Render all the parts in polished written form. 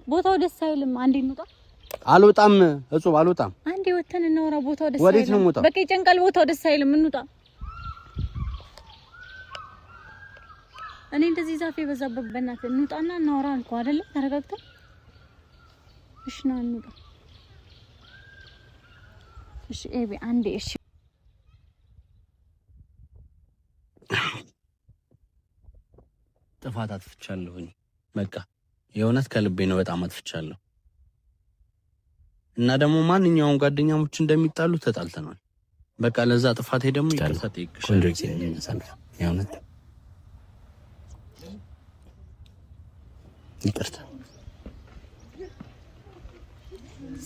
ቦታው ደስ አይልም። አንዴ እንውጣ። አልወጣም እጹብ አልወጣም። አንዴ ወተን እናወራ። ቦታው ደስ አይልም። ወዴት ነው የምወጣው? በቃ ይጨንቃል። ቦታው ደስ አይልም። እንውጣ። እኔ እንደዚህ ዛፍ የበዛበት በእናትህ እንውጣና እናወራ አልኩህ አይደለ? ተረጋግተን እሺ ነው እንውጣ። እሺ ኤቢ አንዴ እሺ ጥፋት አጥፍቻለሁኝ። በቃ የእውነት ከልቤ ነው በጣም አጥፍቻለሁ። እና ደግሞ ማንኛውም ጓደኛሞች እንደሚጣሉ ተጣልተናል። በቃ ለዛ ጥፋቴ ደግሞ ይቅርታ ጠይቅሻለሁ። የእውነት ይቅርታ።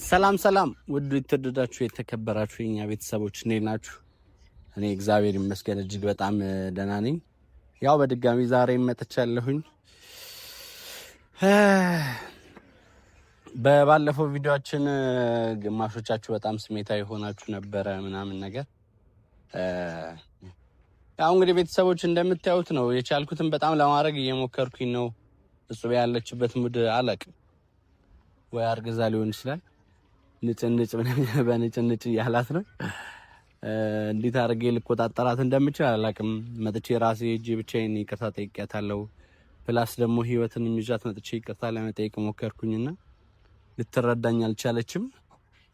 ሰላም ሰላም፣ ውድ የተወደዳችሁ የተከበራችሁ የኛ ቤተሰቦች እንዴት ናችሁ? እኔ እግዚአብሔር ይመስገን እጅግ በጣም ደህና ነኝ። ያው በድጋሚ ዛሬ መጥቻለሁኝ። በባለፈው ቪዲዮአችን ግማሾቻችሁ በጣም ስሜታዊ ሆናችሁ ነበረ ምናምን ነገር። ያው እንግዲህ ቤተሰቦች እንደምታዩት ነው። የቻልኩትን በጣም ለማድረግ እየሞከርኩኝ ነው። እጹብ ያለችበት ሙድ አላቅም ወይ አርግዛ ሊሆን ይችላል። ንጭንጭ በንጭንጭ እያላት ነው። እንዴት አድርጌ ልቆጣጠራት እንደምችል አላቅም። መጥቼ ራሴ እጄ ብቻዬን ይቅርታ ጠይቄያታለሁ። ፕላስ ደግሞ ህይወትን ይዣት መጥቼ ይቅርታ ለመጠየቅ ሞከርኩኝና ልትረዳኝ አልቻለችም።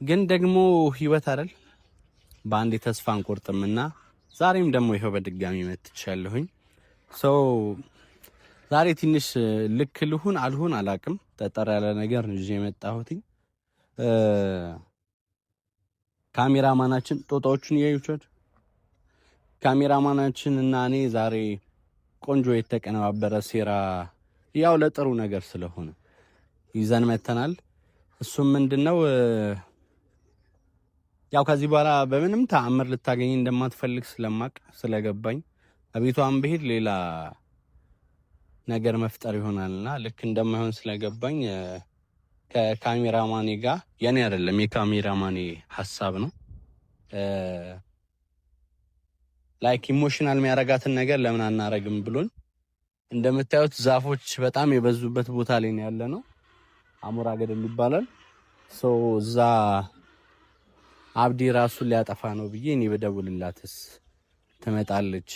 ግን ደግሞ ህይወት አይደል በአንዴ ተስፋ አንቆርጥምና ዛሬም ደግሞ ይሄው በድጋሚ መጥቻለሁኝ። ዛሬ ትንሽ ልክ ልሁን አልሁን አላቅም። ጠጠር ያለ ነገር ነው ይዤ የመጣሁትኝ። ካሜራማናችን ጦጣዎቹን እያዩቻት ካሜራማናችን እና እኔ ዛሬ ቆንጆ የተቀነባበረ ሴራ ያው ለጥሩ ነገር ስለሆነ ይዘን መተናል። እሱም ምንድነው ያው ከዚህ በኋላ በምንም ተአምር ልታገኝ እንደማትፈልግ ስለገባኝ አቤቷን በሄድ ሌላ ነገር መፍጠር ይሆናልና ልክ እንደማይሆን ስለገባኝ ከካሜራማኔ ጋር የኔ አይደለም የካሜራማኔ ሐሳብ ነው ላይክ ኢሞሽናል የሚያረጋትን ነገር ለምን አናረግም ብሎን እንደምታዩት ዛፎች በጣም የበዙበት ቦታ ላይ ነው ያለነው። አሞራ ገደል ይባላል። እዛ አብዲ ራሱን ሊያጠፋ ነው ብዬ እኔ በደውልላትስ ትመጣለች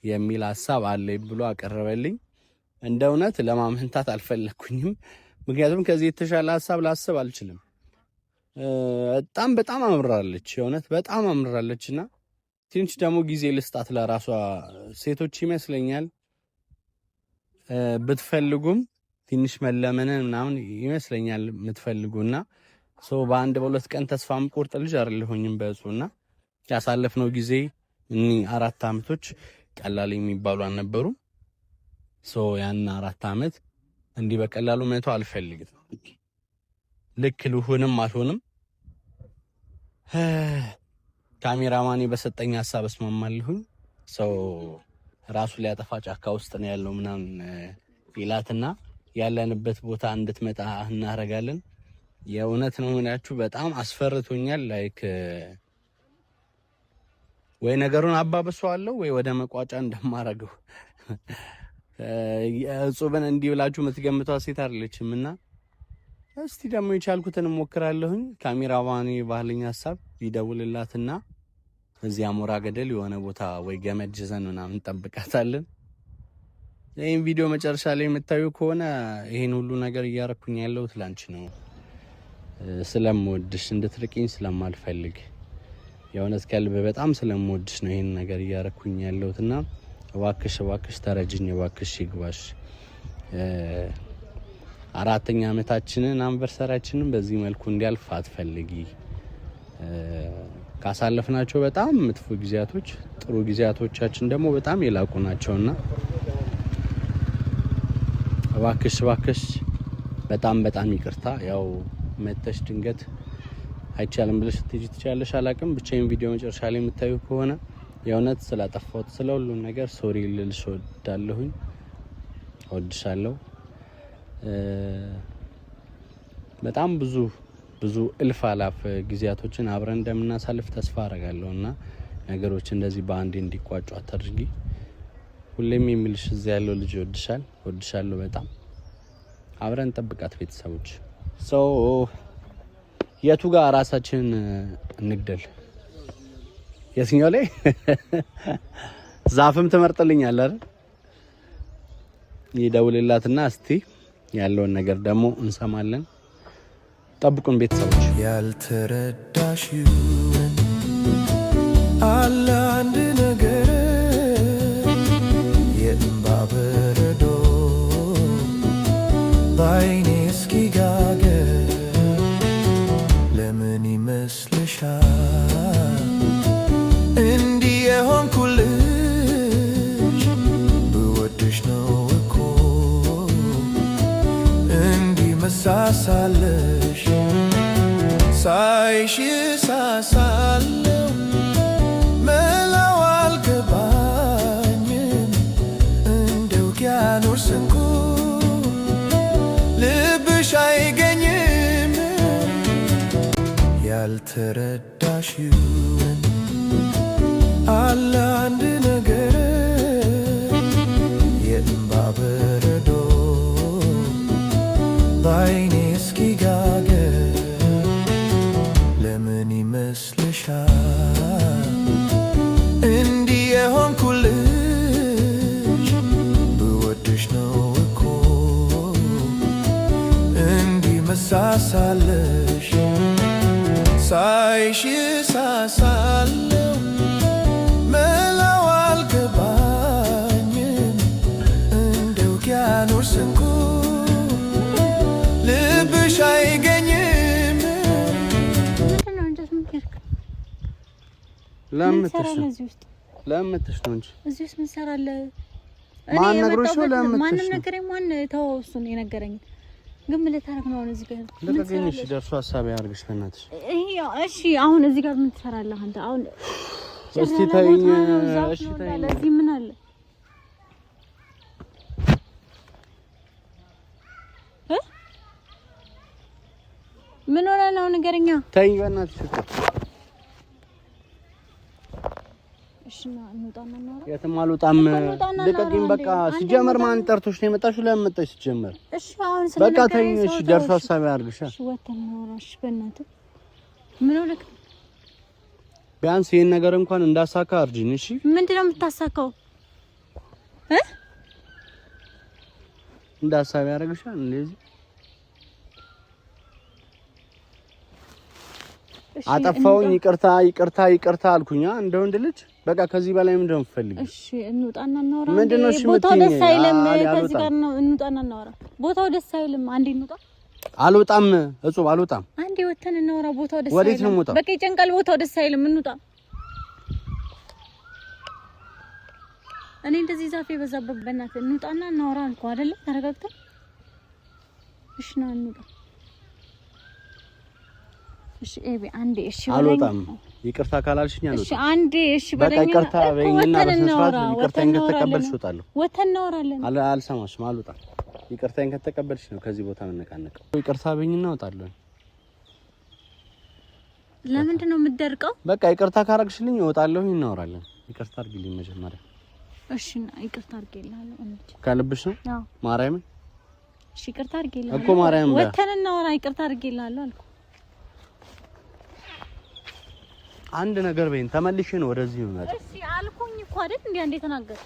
የሚል ሐሳብ አለኝ ብሎ አቀረበልኝ። እንደ እውነት ለማመንታት አልፈለኩኝም። ምክንያቱም ከዚህ የተሻለ ሐሳብ ላስብ አልችልም። በጣም አምራለች፣ የእውነት በጣም አምራለችና ትንሽ ደግሞ ጊዜ ልስጣት ለራሷ። ሴቶች ይመስለኛል ብትፈልጉም ትንሽ መለመንን ምናምን ይመስለኛል የምትፈልጉና በአንድ በሁለት ቀን ተስፋ የምቆርጥ ልጅ አይደለሁኝም በእጹና ያሳለፍነው ጊዜ እኒ 4 አመቶች ቀላል የሚባሉ አልነበሩም። ያን 4 አመት እንዲህ በቀላሉ መቶ አልፈልግም። ልክ ልሁንም አልሆንም ካሜራማኔ በሰጠኝ ሐሳብ እስማማለሁኝ። ራሱ ሊያጠፋ ጫካ ውስጥ ነው ያለው ምናምን ይላትና ያለንበት ቦታ እንድትመጣ እናደርጋለን። የእውነት ነው ምናችሁ በጣም አስፈርቶኛል። ላይክ ወይ ነገሩን አባብሰዋለሁ ወይ ወደ መቋጫ እንደማረገው። እጹብን እንዲህ ብላችሁ የምትገምቷት ሴት አይደለችምና እስቲ ደግሞ የቻልኩትን እሞክራለሁኝ። ካሜራማኔ ባለኝ ሐሳብ ይደውልላትና እዚህ አሞራ ገደል የሆነ ቦታ ወይ ገመድ ይዘን ምናምን እንጠብቃታለን። ይሄን ቪዲዮ መጨረሻ ላይ የምታዩ ከሆነ ይሄን ሁሉ ነገር እያረኩኝ ያለሁት ላንቺ ነው። ስለምወድሽ እንድትርቂኝ ስለማልፈልግ የእውነት ከልብ በጣም ስለምወድሽ ነው ይሄን ነገር እያረኩኝ ያለሁትና እባክሽ ተረጅኝ፣ እባክሽ ይግባሽ። 4ኛ ዓመታችንን አንቨርሰሪያችንን በዚህ መልኩ እንዲያልፍ አትፈልጊ። ካሳለፍናቸው በጣም መጥፎ ጊዜያቶች ጥሩ ጊዜያቶቻችን ደግሞ በጣም የላቁ ናቸውና እባክሽ በጣም ይቅርታ። ያው መተሽ ድንገት አይቻልም ብለሽ ትጂ ትቻለሽ አላቅም። ብቻዬን ቪዲዮ መጨረሻ ላይ የምታዩ ከሆነ የእውነት ስላጠፋሁት ስለሁሉ ነገር ሶሪ ልልሽ እወዳለሁኝ። እወድሻለሁ። በጣም ብዙ እልፍ አላፍ ጊዜያቶችን አብረን እንደምናሳልፍ ተስፋ አረጋለሁና ነገሮች እንደዚህ በአንዴ እንዲቋጩ አታድርጊ። ሁሌም የሚልሽ እዚህ ያለው ልጅ እወድሻለሁ በጣም አብረን እንጠብቃት ቤተሰቦች። የቱ ጋር ራሳችን እንግደል? የትኛው ላይ ዛፍም ትመርጥልኛለህ አይደል? ይደውልላትና እስቲ ያለውን ነገር ደግሞ እንሰማለን። ጠብቁን ቤተሰቦች። ያልተረዳሽው አለ አንድ ነገር የእምባ በረዶ ባይኔ እስኪጋገር ለምን ይመስልሻል እንዲህ የሆንኩልሽ? ብወድሽ ነው እኮ እንዲህ መሳሳለሽ ሳይሽ ሳሳለው መላው አልገባኝም እንደ ውቅያኖስ እንቁ ልብሽ አይገኝም። ያልተረዳሽውን አለ አንድ ነገር የእምባ በረዶ ባይኔ እስኪጋገር ለምን ይመስልሻል እንዲህ የሆንኩልሽ? ብወድሽ ነው እኮ እንዲህ መሳሳለሽ ሳይሽ ሳሳለው መላው አልገባኝም እንደ ውቅያኖስ እንቁ ልብሽ አይገኝም። ለምትሽ ነው እንጂ እዚህ ውስጥ ምን ሰራለህ? ማን ነግሮሽ ነው? ለምትሽ ማንም ነገረኝ። ማን ተው፣ እሱ ነው የነገረኝ። ግን ምን ልታረግ ነው እዚህ ጋር? ለተገኘሽ ደርሶ ሐሳብ ያርግሽ በእናትሽ። እሺ አሁን እዚህ ጋር ምን ትሰራለህ አንተ? አሁን እስቲ ተይኝ። እሺ ተይኝ። ለዚህ ምን አለ? ምን ሆነ ነው ንገረኛ። ተይኝ በእናትሽ። እሺ ና እንውጣና እናወራ። የትም አልወጣም። ልቀቂኝ በቃ። ሲጀመር ማን ጠርቶሽ ነው የመጣሽው? ለምን መጣሽ ሲጀመር? እሺ አሁን በቃ ተይኝ። እሺ ደርሶ ሐሳብ ያርግሽ። እሺ ወተን እናወራ። እሺ በእናትህ ምን ሆነክ? ቢያንስ ይሄን ነገር እንኳን እንዳሳካ አርጂኝ። እሺ ምንድነው የምታሳካው? እንዳሳብ ያርግሻል እንደዚህ አጠፋውኝ። ይቅርታ አልኩኛ እንደ ወንድ ልጅ። በቃ ከዚህ በላይ ምንድነው የምትፈልጊው? እሺ እንውጣና እናወራ። ምንድነው? እሺ ቦታው ደስ አይልም። ከዚህ ጋር ነው እንውጣና እናወራ። ቦታው ደስ አይልም። አንዴ እንውጣ። አልወጣም እጹብ አልወጣም። አንዴ ወተን እናወራ። ቦታው ደስ አይልም። ወዴት ነው የምወጣው? በቃ ይጨንቃል። ቦታው ደስ አይልም። እንውጣ። እኔ እንደዚህ ዛፍ የበዛበት በእናትህ እንውጣና እናወራ አልኩህ አይደለ? ተረጋግተን። እሺ ና እንውጣ። እሺ ኤቢ አንዴ እሺ በለኝ። አልወጣም። ይቅርታ ካላልሽኝ አልወጣም። እሺ አንዴ እሺ በለኝ። በቃ ይቅርታ በይኝና በስንት ይቅርታዬን ከተቀበልሽ እወጣለሁ። ወተን እናወራለን። አልሰማሽም። አልወጣም። ይቅርታዬን ከተቀበልሽ ነው ከዚህ ቦታ መነቃነቀው። ይቅርታ በይኝና እወጣለሁ። ለምንድን ነው የምትደርቀው? በቃ ይቅርታ ካረግሽልኝ እወጣለሁ። እናወራለን። ይቅርታ አድርጊልኝ መጀመሪያ። እሺ ይቅርታ አድርጌልሃለሁ። ከልብሽ ነው? አዎ ማርያምን። እሺ ይቅርታ አድርጌልሃለሁ እኮ ማርያምን። ወተን እናወራ። ይቅርታ አድርጌልሃለሁ አልኩ። አንድ ነገር በይን። ተመልሼ ነው ወደዚህ ነው ማለት። እሺ አልኩኝ እኮ አይደል? እንዴ ተናገር።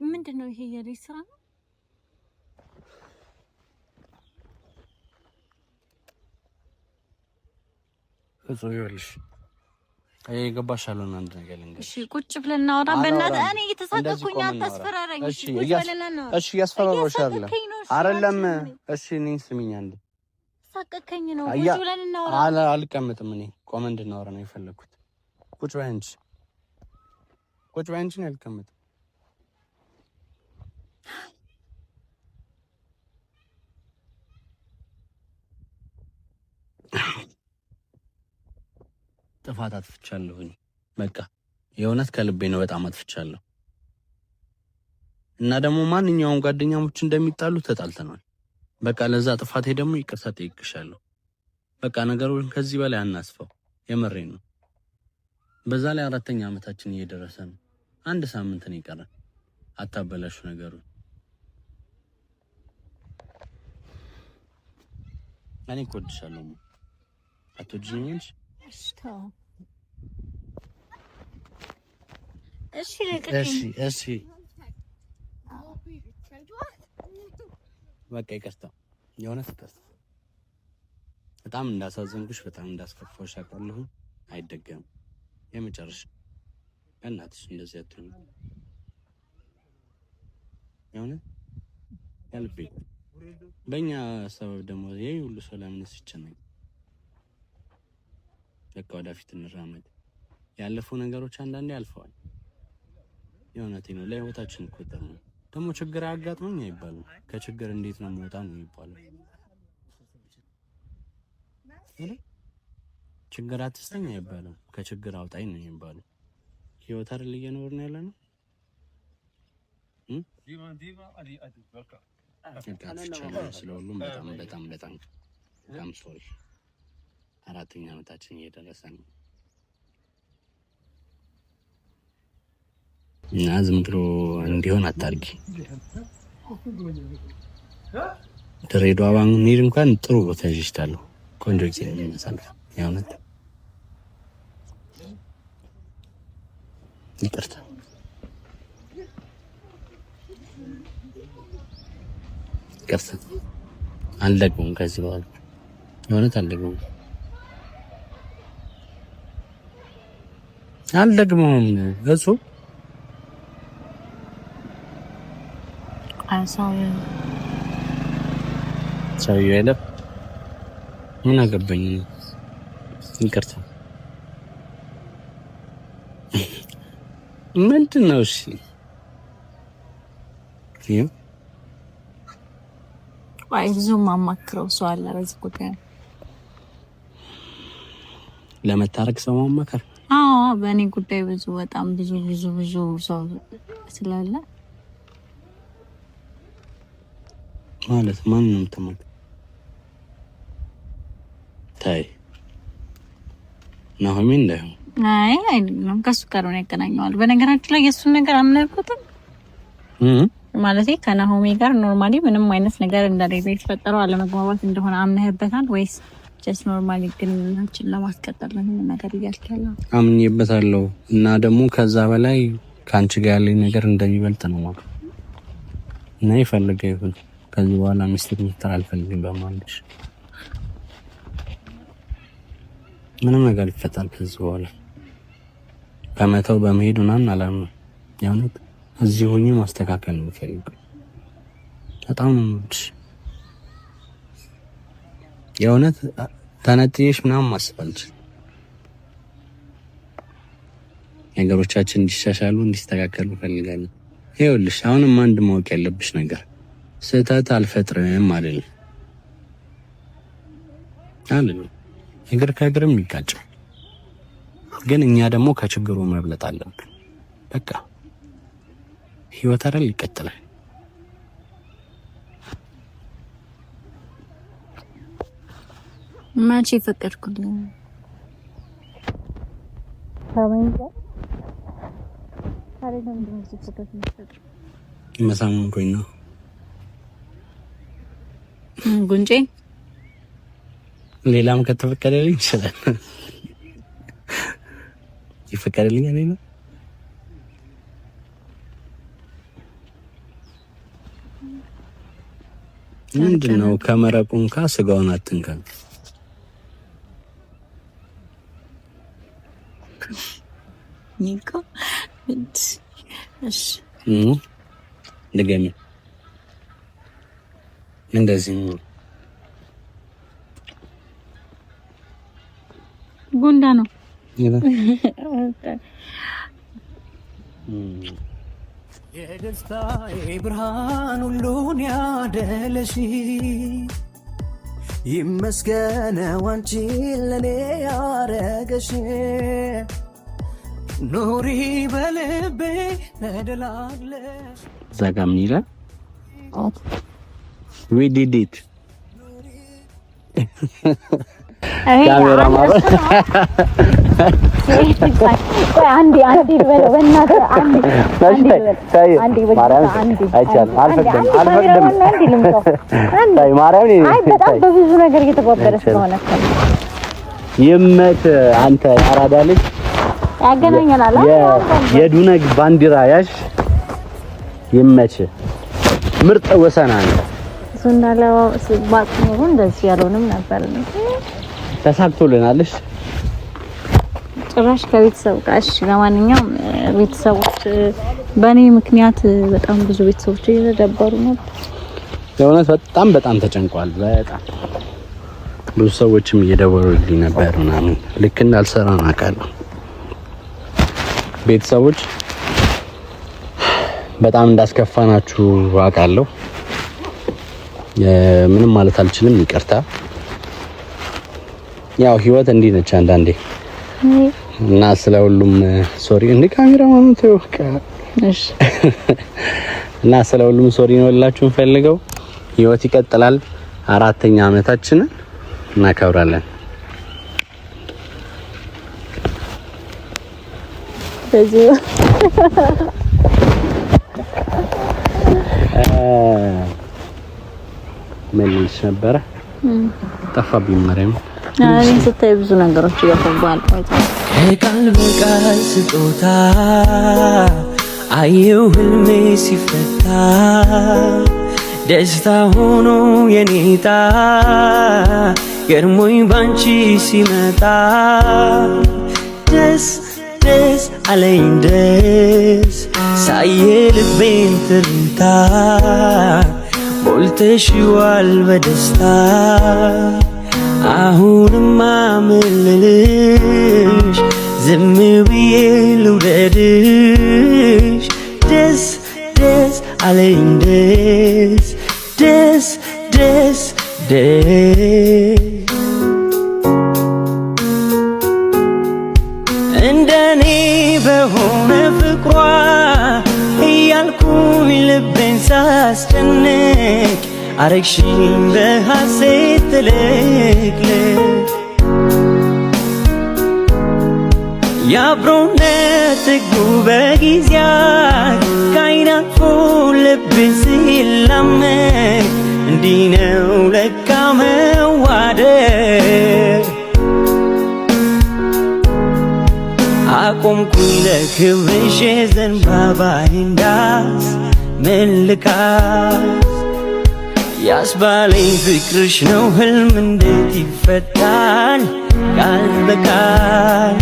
ምንድነው ይሄ? የቤት ስራ ነው? እጹብ ይኸውልሽ ገባሻለሁ። አንድ ነገር ልንገርሽ። እሺ ቁጭ ብለን እናወራ። በእናትህ እኔ እየተሳቀቅኩኝ አታስፈራራኝ። እሺ ቁጭ ብለን እናወራ። እሺ እያስፈራራሁሽ አይደለም። እሺ እኔን ስሚኝ አንዴ። ሳቀቅከኝ ነው። ቁጭ ብለን እናወራ። አልቀመጥም። እኔ ቆመን እንድናወራ ነው የፈለኩት። ቁጭ በይ አንቺ። ቁጭ በይ አንቺ። አልቀመጥም። ጥፋት አጥፍቻለሁኝ። በቃ የእውነት ከልቤ ነው። በጣም አጥፍቻለሁ። እና ደግሞ ማንኛውም ጓደኛሞች እንደሚጣሉ ተጣልተናል። በቃ ለዛ ጥፋቴ ደግሞ ይቅርታ ጠይቅሻለሁ። በቃ ነገሩን ከዚህ በላይ አናስፈው። የመሬን ነው። በዛ ላይ 4ኛ ዓመታችን እየደረሰ ነው። 1 ሳምንት ነው የቀረን። አታበላሹ ነገሩን። እኔ እኮድሻለሁ። አትወጂኝም? እሺ በቃ ይቅርታ። የሆነ ይቅርታ። በጣም እንዳሳዘንኩሽ፣ በጣም እንዳስከፋሽ አውቃለሁ። አይደገምም። የመጨረሻ እናትሽ እንደዚህ አትሆኝ። የሆነ ያልቤ በእኛ ሰበብ ደግሞ ይሄ ሁሉ ሰው ለምን ሲጨነቅ? በቃ ወደፊት እንራመድ። ያለፉ ነገሮች አንዳንዴ አልፈዋል። የእውነቴን ነው። ለህይወታችን እኮ ጥሩ ነው። ደግሞ ችግር አጋጥሞኝ አይባልም። ከችግር እንዴት ነው መውጣ ነው የሚባለው። ችግር አትስተኝ አይባልም። ከችግር አውጣኝ ነው የሚባለው። ህይወት አይደል እየኖርን ያለ ነው። ስለሁሉም በጣም ሶሪ። 4ኛ ዓመታችን እየደረሰ ነው እና ዝም ብሎ እንዲሆን አታርጊ። ድሬዳዋ ባንሄድ እንኳን ጥሩ ቦታ ይሽታለሁ። ቆንጆ ጊዜ እንመሳለን። የእውነት ይቅርታ። አልደግሞም ከዚህ በኋላ የእውነት አልደግሞም። እሱ ሰውዬው የለም። ምን አገባኝ? ይቅርታ። ምንድን ነው? እሺ አይ ብዙም ማማክረው ሰው አለ በዚህ ጉዳይ። ለመታረቅ ሰው ማማከር? አዎ በእኔ ጉዳይ በጣም ብዙ ሰው ስላለ ማለት ማን ነው የምትመጣው? ታይ ናሆሚ እንዳይሆን። አይ አይደለም፣ ከሱ ጋር ነው ያገናኘዋል። በነገራችን ላይ የሱን ነገር አምናልኩትም ማለት ከናሆሚ ጋር ኖርማሊ ምንም አይነት ነገር እንደሌለ የተፈጠረው አለመግባባት እንደሆነ አምነህበታል ወይስ ጀስት ኖርማሊ ግንኙነታችን ለማስቀጠል ነው ነገር እያልከለው? አምኜበታለሁ እና ደግሞ ከዛ በላይ ካንቺ ጋር ያለኝ ነገር እንደሚበልጥ ነው ማለት እና ይፈልገ ይሁን። ከዚህ በኋላ ሚስጥር ምትር አልፈልግም በማለሽ ምንም ነገር ይፈታል። ከዚህ በኋላ በመተው በመሄድ ምናምን አላምንም። የእውነት እዚህ ሆኜ ማስተካከል ነው የምፈልገው። በጣም ነው የምልሽ የእውነት ተነጥዬሽ ምናምን ማስፈልግ ነገሮቻችን እንዲሻሻሉ እንዲስተካከሉ ፈልጋለሁ። ይኸውልሽ አሁንም አንድ ማወቅ ያለብሽ ነገር ስህተት አልፈጥርም አይደል? እግር ከእግርም ይጋጭ፣ ግን እኛ ደግሞ ከችግሩ መብለጥ አለብን። በቃ ህይወት አይደል ይቀጥላል። ማንቺ ፈቀድኩልኝ መሳሙን ኮይና ጉንጬ ሌላም ከተፈቀደልኝ ይችላል። ይፈቀደልኝ አይደል? ምንድነው ከመረቁን ስጋውን አትንካ። ኒኮ እሺ ለገሚ እንደዚህ ጉንዳ ነው የደስታ ብርሃን ሁሉን ያደለሽ ይመስገነው አንቺን ለኔ ያረገሽ ኑሪ በልቤ ተደላለሽ። ዘጋም ይላል we did it ካሜራ ማለት አንዴ ልበለው በእናትህ አንዴ በጣም በብዙ ነገር እየተባበረ ስለሆነ ይመት አንተ ያራዳ ልጅ ያገናኛል የዱነግ ባንዲራ ያሽ ይመች ምርጥ ወሰና ነው ሱናላው ባጥኑ እንደዚህ ያለውንም ነበር ነው ተሳክቶልናልሽ ጭራሽ ከቤተሰብ ጋር እሺ ለማንኛውም ቤተሰቦች በእኔ ምክንያት በጣም ብዙ ቤተሰቦች እየተደበሩ ነው ለእውነት በጣም ተጨንቋል በጣም ብዙ ሰዎችም እየደወሉልኝ ነበር ምናምን ልክ እንዳልሰራ አውቃለሁ ቤተሰቦች በጣም እንዳስከፋናችሁ አውቃለሁ ምንም ማለት አልችልም ይቅርታ ያው ህይወት እንዲህ ነች አንዳንዴ እና ስለሁሉም ሶሪ እንደ ካሜራማኑ ተወቀ እሺ እና ስለሁሉም ሶሪ ነው ልላችሁ ፈልገው ህይወት ይቀጥላል 4ኛ አመታችንን እናከብራለን በዚህ መልስ ነበር ጠፋብኝ ማርያም እኔ ስታይ ብዙ ነገሮች ይገፋባል ቃል በቃል ስጦታ አየው ህልሜ ሲፈታ ደስታ ሆኖ የኔታ ገርሞኝ ባንቺ ሲመጣ ደስ አለኝ ደስ ሳየ ልቤን ትርታ ሞልተሽዋል በደስታ አሁንማ ምልልሽ ዝም ብዬ ልውደድሽ ደስ አለኝ ደስ እንደኔ በሆነ ፍቅሯ እያልኩኝ ልቤን ሳስጨንቅ አረግሽኝ በሐሴት ትልቅልቅ የአብሮነት ሕጉ በጊዜያት ከዓይን አልፎ ልብን ሲላመድ እንዲህ ነው ለካ መዋደድ አቆምኩኝ ለክብርሽ ዘንባባዬን ዳስ መልካስ ያስባለኝ ፍቅርሽ ነው ህልም እንዴት ይፈታል ቃል በቃል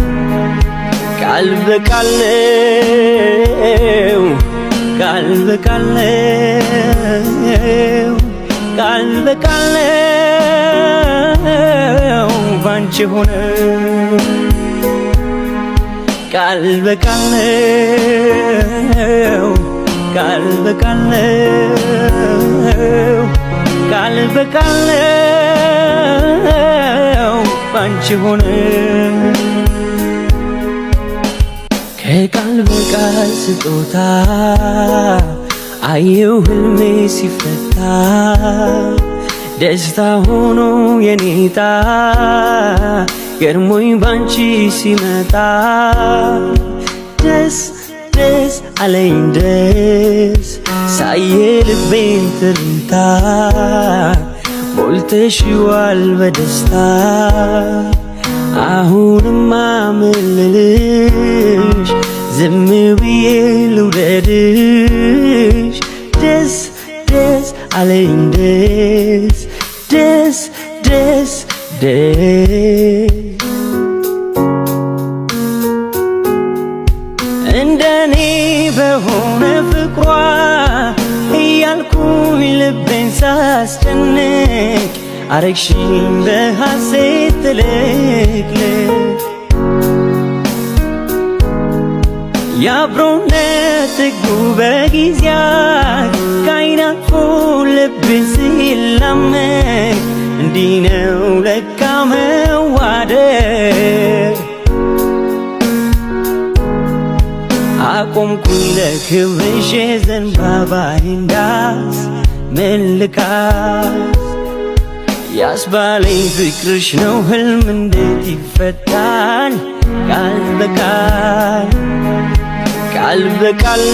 ቃል በቃል ነው ቃል በቃል ነው ቃል በቃል ነው ባንቺ ሆነ ቃል በቃል ነው ቃል በቃል ነው ቃል በቃል ነው ባንቺ ሆነ ከቃል በቃል ስጦታ አየው ህልሜ ሲፈታ ደስታ ሆኖ የኔታ ገርሞኝ ባንቺ ሲመጣ ደስ አለኝ ደስ ሳየ ልቤን ትርታ ሞልተሽዋል በደስታ አሁንማ ምልልሽ ዝም ብዬ ልውደድሽ ደስ አለኝ ደስ እንደኔ በሆነ ፍቅሯ እያልኩኝ ልቤን ሳስጨንቅ አረግሽኝ በሐሴት ትልቅልቅ የአብሮነት ሕጉ በጊዜያት ከዓይን አልፎ ልብን ሲላመድ እንዲህ ነው ለካ መዋደድ አቆምኩኝ ለክብርሽ ዘንባባዬን ዳስ መልካስ ያስባለኝ ፍቅርሽ ነው ህልም እንዴት ይፈታል ቃል በቃል